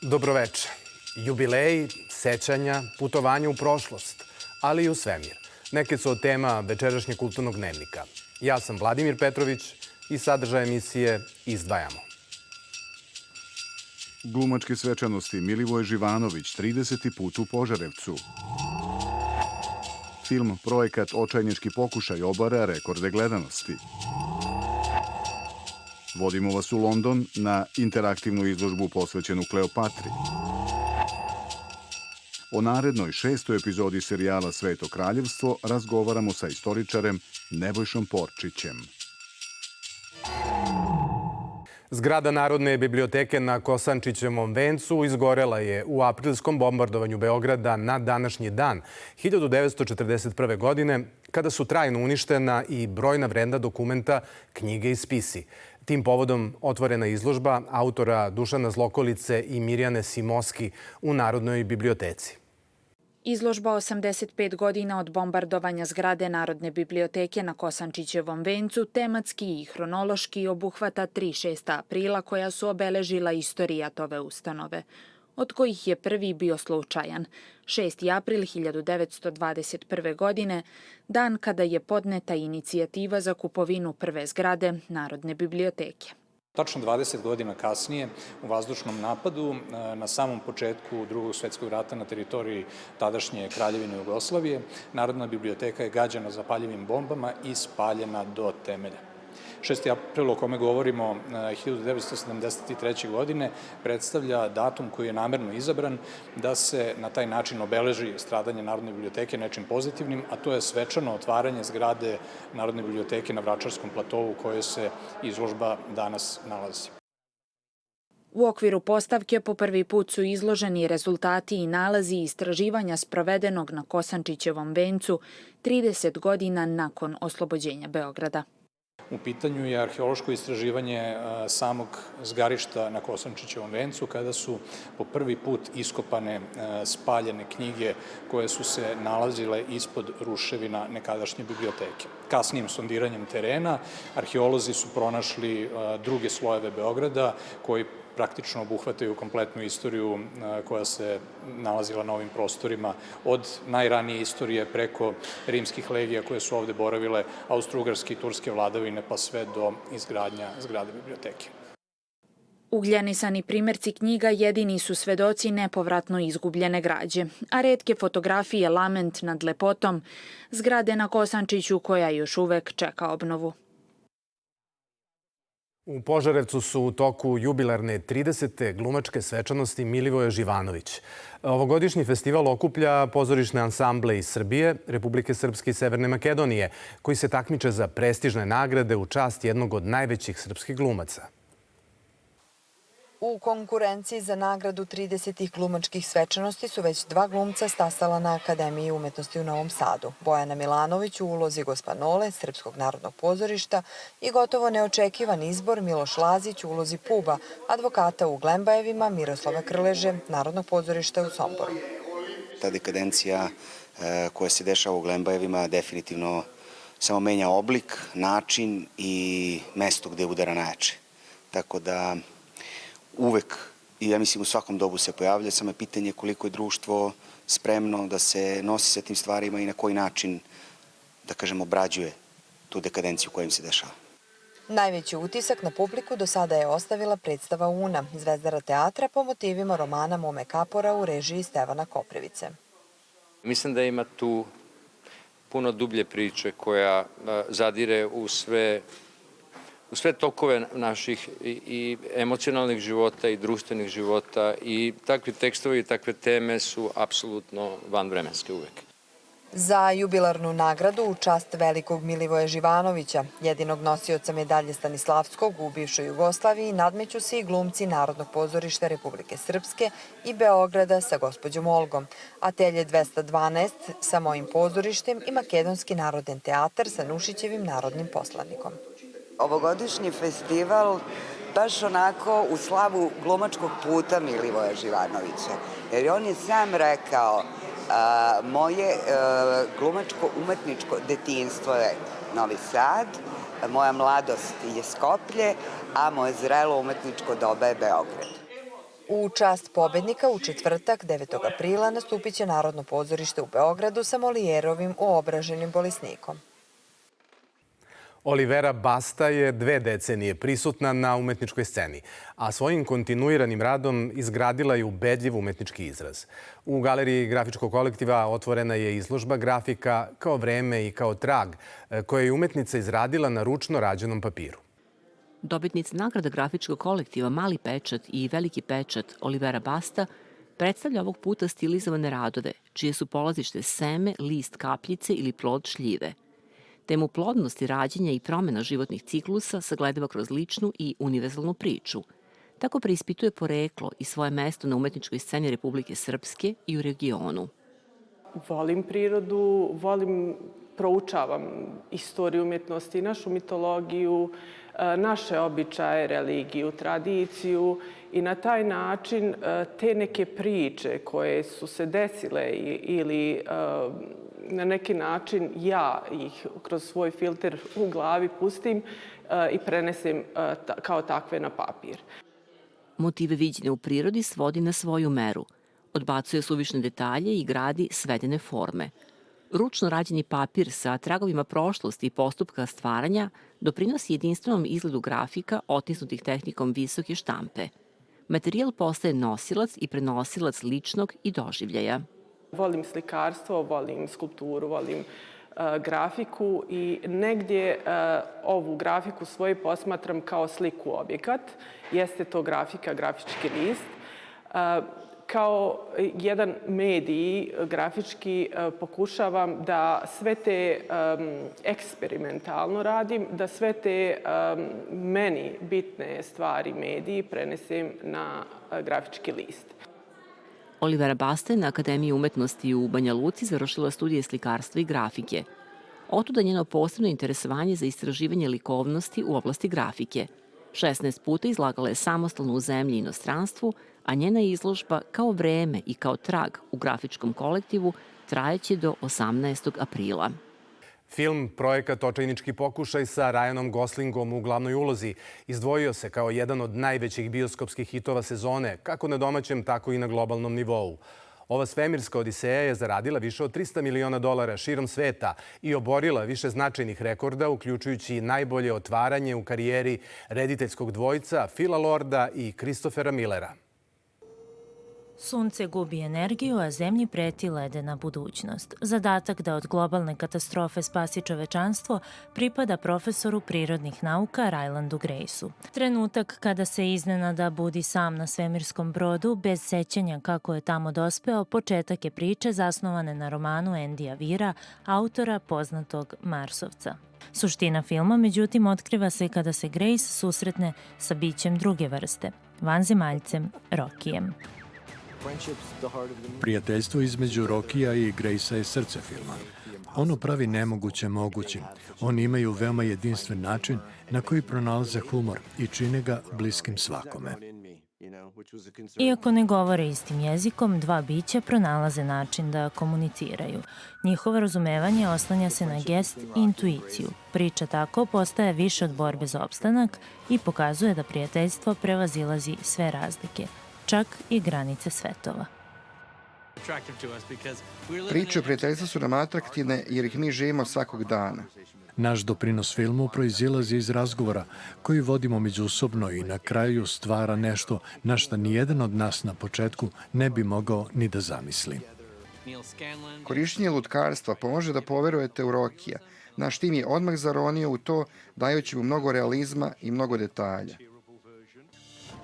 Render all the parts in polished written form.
Dobroveče. Jubileji, sećanja, putovanje u prošlost, ali i u svemir. Neke su od tema večerašnjeg kulturnog dnevnika. Ja sam Vladimir Petrović i sadržaj emisije izdvajamo. Glumačke svečanosti Milivoje Živanović 30. put u Požarevcu. Film Projekat Očajnički pokušaj obara rekorde gledanosti. Vodimo vas u London na interaktivnu izložbu posvećenu Kleopatri. O narednoj 6. epizodi serijala Sveto kraljevstvo razgovaramo sa istoričarem Nebojšom Porčićem. Zgrada Narodne biblioteke na Kosančićevom vencu izgorela je u aprilskom bombardovanju Beograda na današnji dan 1941. godine, kada su trajno uništena i brojna vredna dokumenta, knjige i spisi. Tim povodom otvorena izložba autora Dušana Zlokolice i Mirjane Simoski u Narodnoj biblioteci. Izložba 85 godina od bombardovanja zgrade Narodne biblioteke na Kosančićevom vencu tematski i hronološki obuhvata 3-6 aprila koja su obeležila istorijat ove ustanove, od kojih je prvi bio slučajan. 6. april 1921. godine, dan kada je podneta inicijativa za kupovinu prve zgrade Narodne biblioteke. Tačno 20 godina kasnije, u vazdušnom napadu, na samom početku Drugog svjetskog rata na teritoriji tadašnje Kraljevine Jugoslavije, Narodna biblioteka je gađana zapaljivim bombama i spaljena do temelja. 6. april, o kome govorimo, 1973. godine, predstavlja datum koji je namerno izabran da se na taj način obeleži stradanje Narodne biblioteke nečim pozitivnim, a to je svečano otvaranje zgrade Narodne biblioteke na Vračarskom platovu u kojoj se izložba danas nalazi. U okviru postavke po prvi put su izloženi rezultati i nalazi istraživanja sprovedenog na Kosančićevom vencu 30 godina nakon oslobođenja Beograda. U pitanju je arheološko istraživanje samog zgarišta na Kosančićevom vencu, kada su po prvi put iskopane spaljene knjige koje su se nalazile ispod ruševina nekadašnje biblioteke. Kasnijim sondiranjem terena arheolozi su pronašli druge slojeve Beograda koji praktično obuhvataju kompletnu istoriju koja se nalazila na ovim prostorima, od najranije istorije preko rimskih legija koje su ovde boravile, austro-ugarske i turske vladavine, pa sve do izgradnja zgrade biblioteke. Ugljenisani primerci knjiga jedini su svedoci nepovratno izgubljene građe, a retke fotografije lament nad lepotom zgrade na Kosančiću koja još uvek čeka obnovu. U Požarevcu su u toku jubilarne 30. glumačke svečanosti Milivoje Živanović. Ovogodišnji festival okuplja pozorišne ansamble iz Srbije, Republike Srpske i Severne Makedonije, koji se takmiče za prestižne nagrade u čast jednog od najvećih srpskih glumaca. U konkurenciji za nagradu 30. glumačkih svečanosti su već 2 glumca stasala na Akademiji umetnosti u Novom Sadu. Bojana Milanović u ulozi Gospanole, Srpskog narodnog pozorišta i gotovo neočekivan izbor Miloš Lazić u ulozi Puba, advokata u Glembajevima, Miroslava Krleže, Narodnog pozorišta u Somboru. Ta dekadencija koja se dešava u Glembajevima definitivno samo menja oblik, način i mesto gde udara najjače. Tako da uvek, i ja mislim u svakom dobu se pojavlja, samo je pitanje koliko je društvo spremno da se nosi sa tim stvarima i na koji način, da kažem, obrađuje tu dekadenciju koja im se dešava. Najveći utisak na publiku do sada je ostavila predstava Una, Zvezdara teatra po motivima romana Mome Kapora u režiji Stevana Koprivice. Mislim da ima tu puno dublje priče koja zadire u sve tokove naših i emocionalnih života i društvenih života i takvi tekstovi i takve teme su apsolutno vanvremenske uvek. Za jubilarnu nagradu u čast velikog Milivoja Živanovića, jedinog nosioca medalje Stanislavskog u bivšoj Jugoslaviji, nadmeću se i glumci Narodnog pozorišta Republike Srpske i Beograda sa gospođom Olgom, Atelje 212 sa Mojim pozorištem i Makedonski narodni teatar sa Nušićevim narodnim poslanikom. Ovogodišnji festival baš onako u slavu glumačkog puta Milivoja Živanovića. Jer on je sam rekao, moje glumačko-umetničko detinjstvo je Novi Sad, moja mladost je Skoplje, a moje zrelo umetničko doba je Beograd. U čast pobednika u četvrtak, 9. aprila, nastupit će Narodno pozorište u Beogradu sa Molijerovim Uobraženim bolesnikom. Olivera Basta je 2 decenije prisutna na umetničkoj sceni, a svojim kontinuiranim radom izgradila je ubedljiv umetnički izraz. U galeriji grafičkog kolektiva otvorena je izložba grafika kao vreme i kao trag, koje je umetnica izradila na ručno rađenom papiru. Dobitnica nagrada grafičkog kolektiva Mali pečat i Veliki pečat Olivera Basta predstavlja ovog puta stilizovane radove, čije su polazište seme, list kapljice ili plod šljive. Temu plodnosti rađenja i promjena životnih ciklusa sagledava kroz ličnu i univerzalnu priču. Tako preispituje poreklo i svoje mesto na umetničkoj sceni Republike Srpske i u regionu. Volim prirodu, proučavam istoriju umjetnosti, našu mitologiju, naše običaje, religiju, tradiciju i na taj način te neke priče koje su se desile ili na neki način ja ih kroz svoj filter u glavi pustim i prenesem kao takve na papir. Motive viđene u prirodi svodi na svoju meru. Odbacuje suvišne detalje i gradi svedene forme. Ručno rađeni papir sa tragovima prošlosti i postupka stvaranja doprinosi jedinstvenom izgledu grafika otisnutih tehnikom visoke štampe. Materijal postaje nosilac i prenosilac ličnog i doživljaja. Volim slikarstvo, volim skulpturu, volim grafiku i negdje ovu grafiku svoju posmatram kao sliku objekat. Jeste to grafika, grafički list. Kao jedan medij grafički pokušavam da sve te eksperimentalno radim, da sve te meni bitne stvari mediji prenesem na grafički list. Olivera Basta je na Akademiji umetnosti u Banja Luci završila studije slikarstva i grafike. Otuda njeno posebno interesovanje za istraživanje likovnosti u oblasti grafike. 16 puta izlagala je samostalno u zemlji i inostranstvu, a njena izložba kao vreme i kao trag u grafičkom kolektivu trajeće do 18. aprila. Film Projekat Očajnički pokušaj sa Ryanom Goslingom u glavnoj ulozi izdvojio se kao jedan od najvećih bioskopskih hitova sezone, kako na domaćem, tako i na globalnom nivou. Ova svemirska odiseja je zaradila više od $300 miliona širom sveta i oborila više značajnih rekorda, uključujući najbolje otvaranje u karijeri rediteljskog dvojca Phila Lorda i Christophera Millera. Sunce gubi energiju, a zemlji preti ledena budućnost. Zadatak da od globalne katastrofe spasi čovečanstvo pripada profesoru prirodnih nauka Rylandu Graceu. Trenutak kada se iznenada budi sam na svemirskom brodu, bez sećanja kako je tamo dospeo, početak je priče zasnovane na romanu Andyja Weira, autora poznatog Marsovca. Suština filma, međutim, otkriva se kada se Grace susretne sa bićem druge vrste, vanzemaljcem Rokijem. Prijateljstvo između Rokija i Gracea je srce filma. Ono pravi nemoguće mogućim. Oni imaju veoma jedinstven način na koji pronalaze humor i čine ga bliskim svakome. Iako ne govore istim jezikom, dva bića pronalaze način da komuniciraju. Njihovo razumevanje oslanja se na gest i intuiciju. Priča tako postaje više od borbe za opstanak i pokazuje da prijateljstvo prevazilazi sve razlike, čak i granice svetova. Priče o prijateljstvu su nam atraktivne jer ih mi živimo svakog dana. Naš doprinos filmu proizilazi iz razgovora koji vodimo međusobno i na kraju stvara nešto na šta nijedan od nas na početku ne bi mogao ni da zamisli. Korišćenje lutkarstva pomože da poverujete u Rokija. Naš tim je odmah zaronio u to, dajući mu mnogo realizma i mnogo detalja.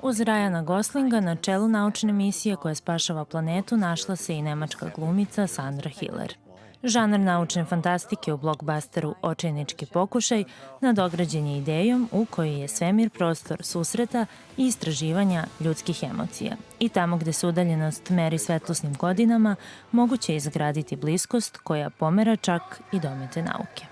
Uz Ryana Goslinga na čelu naučne misije koja spašava planetu našla se i nemačka glumica Sandra Hiller. Žanar naučne fantastike u blockbusteru Očajnički pokušaj nadograđen je idejom u kojoj je svemir prostor susreta i istraživanja ljudskih emocija. I tamo gde se udaljenost meri svetlosnim godinama, moguće je izgraditi bliskost koja pomera čak i domete nauke.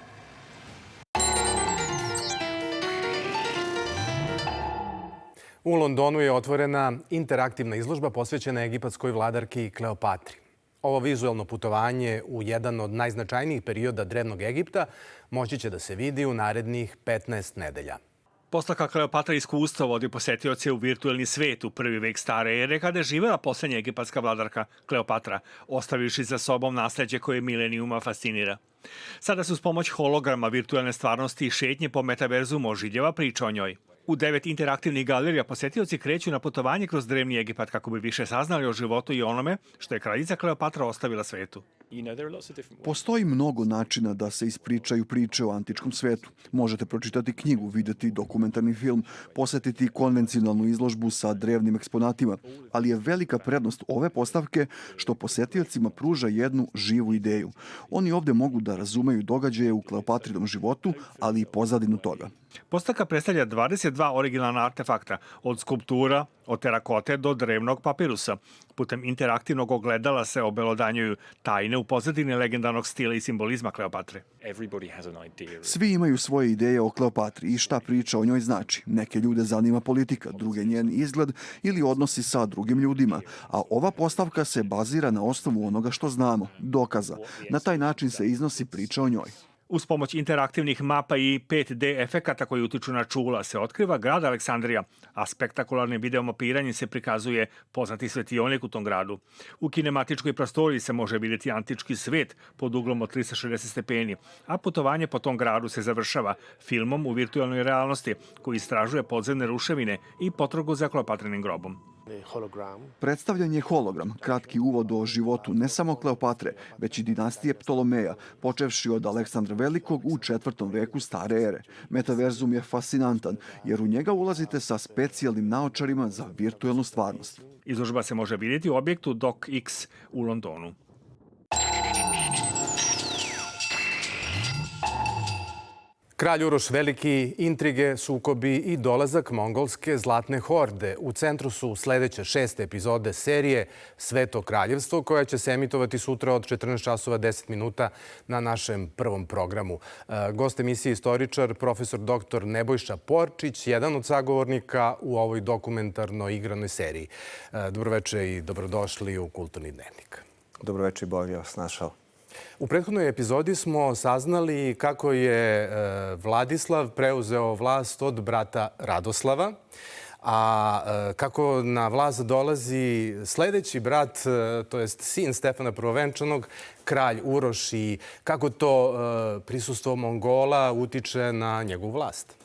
U Londonu je otvorena interaktivna izložba posvećena egipatskoj vladarki Kleopatri. Ovo vizuelno putovanje u jedan od najznačajnijih perioda drevnog Egipta moći će da se vidi u narednih 15 nedelja. Postavka Kleopatra iskustvo vodi posetioce u virtuelni svet u prvi vek stare ere, kada je živela poslednja egipatska vladarka Kleopatra, ostavivši za sobom nasleđe koje milenijuma fascinira. Sada se uz pomoć holograma, virtuelne stvarnosti i šetnje po metaverzumu oživljava priča o njoj. U 9 interaktivnih galerija posetioci kreću na putovanje kroz drevni Egipat kako bi više saznali o životu i onome što je kraljica Kleopatra ostavila svetu. Postoji mnogo načina da se ispričaju priče o antičkom svetu. Možete pročitati knjigu, videti dokumentarni film, posetiti konvencionalnu izložbu sa drevnim eksponatima, ali je velika prednost ove postavke što posetiocima pruža jednu živu ideju. Oni ovde mogu da razumeju događaje u Kleopatrinom životu, ali i pozadinu toga. Postavka predstavlja 22 originalna artefakta, od skulptura, od terakote do drevnog papirusa. Putem interaktivnog ogledala se obelodanjuju tajne u pozadini legendarnog stila i simbolizma Kleopatre. Svi imaju svoje ideje o Kleopatri i šta priča o njoj znači. Neke ljude zanima politika, druge njen izgled ili odnosi sa drugim ljudima. A ova postavka se bazira na osnovu onoga što znamo, dokaza. Na taj način se iznosi priča o njoj. Uz pomoć interaktivnih mapa i 5D efekata koji utiču na čula se otkriva grad Aleksandrija, a spektakularnim videomapiranjem se prikazuje poznati svetionik u tom gradu. U kinematičkoj prostoriji se može vidjeti antički svet pod uglom od 360 stepeni, a putovanje po tom gradu se završava filmom u virtualnoj realnosti koji istražuje podzemne ruševine i potragu za Kleopatrinim grobom. Predstavljen je hologram, kratki uvod o životu ne samo Kleopatre, već i dinastije Ptolomeja, počevši od Aleksandra Velikog u 4. veku stare ere. Metaverzum je fascinantan, jer u njega ulazite sa specijalnim naočarima za virtuelnu stvarnost. Izložba se može vidjeti u objektu DocX u Londonu. Kralj Uroš Veliki, intrige, sukobi i dolazak mongolske zlatne horde. U centru su sledeće 6. epizode serije Sveto kraljevstvo, koja će se emitovati sutra od 14 časova 10 minuta na našem prvom programu. Gost emisije istoričar, profesor dr. Nebojša Porčić, jedan od sagovornika u ovoj dokumentarno igranoj seriji. Dobroveče i dobrodošli u Kulturni dnevnik. Dobroveče i bolje vas našao. U prethodnoj epizodi smo saznali kako je Vladislav preuzeo vlast od brata Radoslava, a kako na vlast dolazi sledeći brat, to jest sin Stefana Prvovenčanog, kralj Uroš, i kako to prisustvo Mongola utiče na njegovu vlast.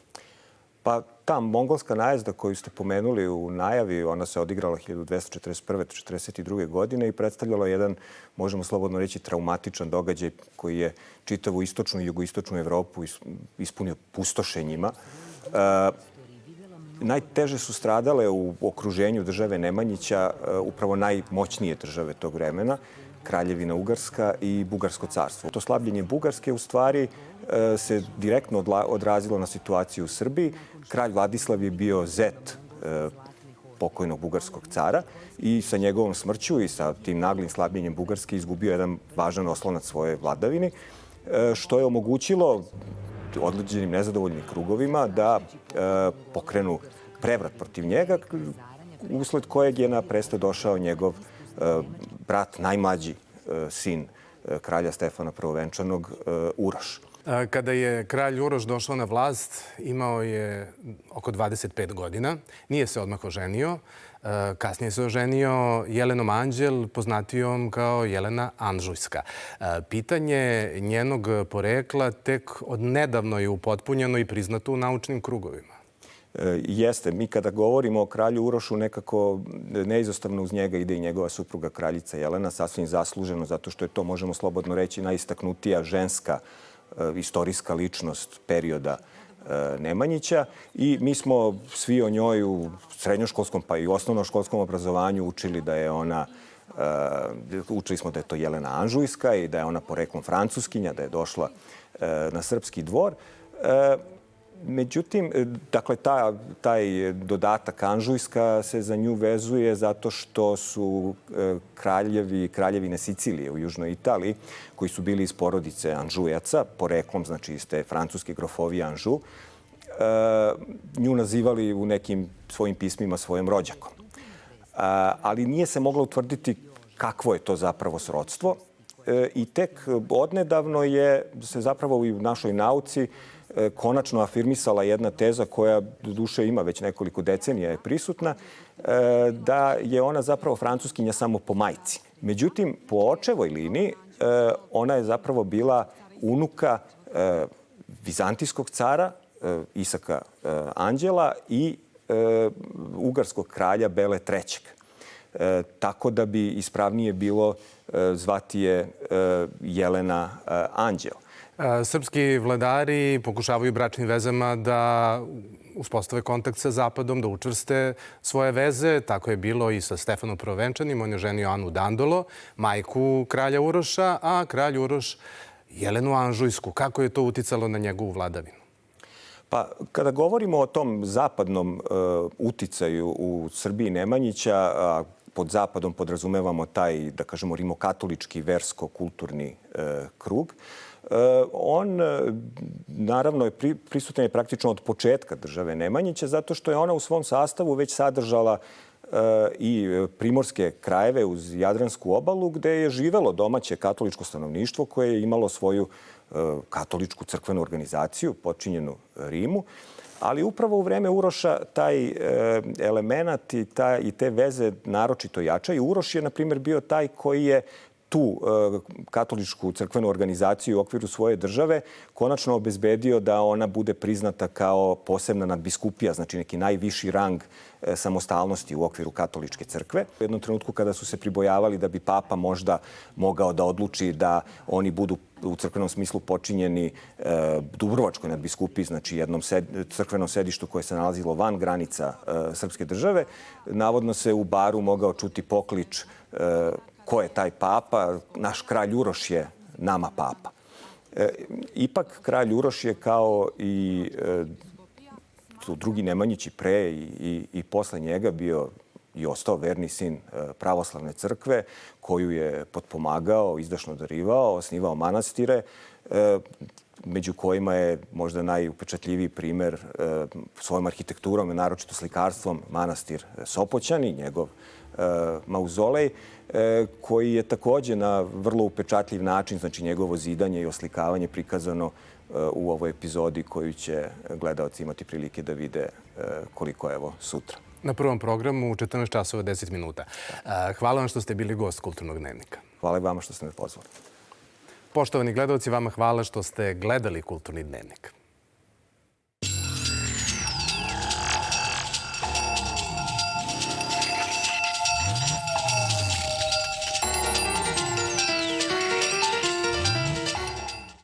Pa ta mongolska najezda koju ste pomenuli u najavi, ona se odigrala 1241-42. godine i predstavljala jedan, možemo slobodno reći, traumatičan događaj koji je čitavu istočnu i jugoistočnu Evropu ispunio pustošenjima. Najteže su stradale u okruženju države Nemanjića upravo najmoćnije države tog vremena, Kraljevina Ugarska i Bugarsko carstvo. To slabljenje Bugarske u stvari se direktno odrazilo na situaciju u Srbiji. Kralj Vladislav je bio zet pokojnog bugarskog cara i sa njegovom smrću i sa tim naglim slabljenjem Bugarske izgubio jedan važan oslonac svoje vladavini, što je omogućilo određenim nezadovoljnim krugovima da pokrenu prevrat protiv njega, usled kojeg je na presto došao njegov brat, najmlađi sin kralja Stefana Prvovenčanog, Uroš. Kada je kralj Uroš došao na vlast, imao je oko 25 godina. Nije se odmah oženio. Kasnije se oženio Jelenom Anđel, poznatijom kao Jelena Anžujska. Pitanje njenog porekla tek odnedavno je upotpunjeno i priznato u naučnim krugovima. Jeste. Mi kada govorimo o kralju Urošu, nekako neizostavno uz njega ide i njegova supruga kraljica Jelena, sasvim zasluženo, zato što je to, možemo slobodno reći, najistaknutija ženska istorijska ličnost perioda Nemanjića. I mi smo svi o njoj u srednjoškolskom pa i osnovnoškolskom obrazovanju učili da je ona, učili smo da je to Jelena Anžujska i da je ona poreklom Francuskinja, da je došla na srpski dvor. Međutim, dakle, taj dodatak Anžujska se za nju vezuje zato što su kraljevine Sicilije u južnoj Italiji, koji su bili iz porodice Anžujaca, poreklom, znači iz te francuske grofovije Anžu, nju nazivali u nekim svojim pismima svojim rođakom. Ali nije se moglo utvrditi kakvo je to zapravo srodstvo i tek odnedavno se zapravo u našoj nauci konačno afirmisala jedna teza koja do duše ima već nekoliko decenija je prisutna, da je ona zapravo francuskinja samo po majci. Međutim, po očevoj liniji ona je zapravo bila unuka vizantijskog cara Isaka Anđela i ugarskog kralja Bele III. Tako da bi ispravnije bilo zvati je Jelena Anđel. Srpski vladari pokušavaju bračnim vezama da uspostave kontakt sa Zapadom, da učvrste svoje veze. Tako je bilo i sa Stefanom Prvovenčanim. On je ženio Anu Dandolo, majku kralja Uroša, a kralj Uroš Jelenu Anžujsku. Kako je to uticalo na njegovu vladavinu? Pa, kada govorimo o tom zapadnom uticaju u Srbiji Nemanjića, a pod zapadom podrazumevamo taj, da kažemo, rimokatolički versko-kulturni krug, on naravno je prisutan je praktično od početka države Nemanjića, zato što je ona u svom sastavu već sadržala i primorske krajeve uz Jadransku obalu, gde je živelo domaće katoličko stanovništvo koje je imalo svoju katoličku crkvenu organizaciju počinjenu Rimu. Ali upravo u vreme Uroša taj element i te veze naročito jačaju. Uroš je, na primjer, bio taj koji je tu katoličku crkvenu organizaciju u okviru svoje države konačno obezbedio da ona bude priznata kao posebna nadbiskupija, znači neki najviši rang samostalnosti u okviru katoličke crkve. U jednom trenutku kada su se pribojavali da bi papa možda mogao da odluči da oni budu u crkvenom smislu počinjeni Dubrovačkoj nadbiskupiji, znači jednom crkvenom sedištu koje se nalazilo van granica srpske države, navodno se u baru mogao čuti poklič ko je taj papa, naš kralj Uroš je nama papa. Ipak kralj Uroš je kao i drugi Nemanjići pre i posle njega bio i ostao verni sin pravoslavne crkve koju je potpomagao, izdašno darivao, osnivao manastire, među kojima je možda najupečatljiviji primer svojom arhitekturom i naročito slikarstvom manastir Sopoćani, njegov mauzolej, koji je takođe na vrlo upečatljiv način, znači njegovo zidanje i oslikavanje prikazano u ovoj epizodi koju će gledaoci imati prilike da vide koliko evo sutra. Na prvom programu u 14 časova 10 minuta. Hvala vam što ste bili gost Kulturnog dnevnika. Hvala i vama što ste me pozvali. Poštovani gledaoci, vama hvala što ste gledali Kulturni dnevnik.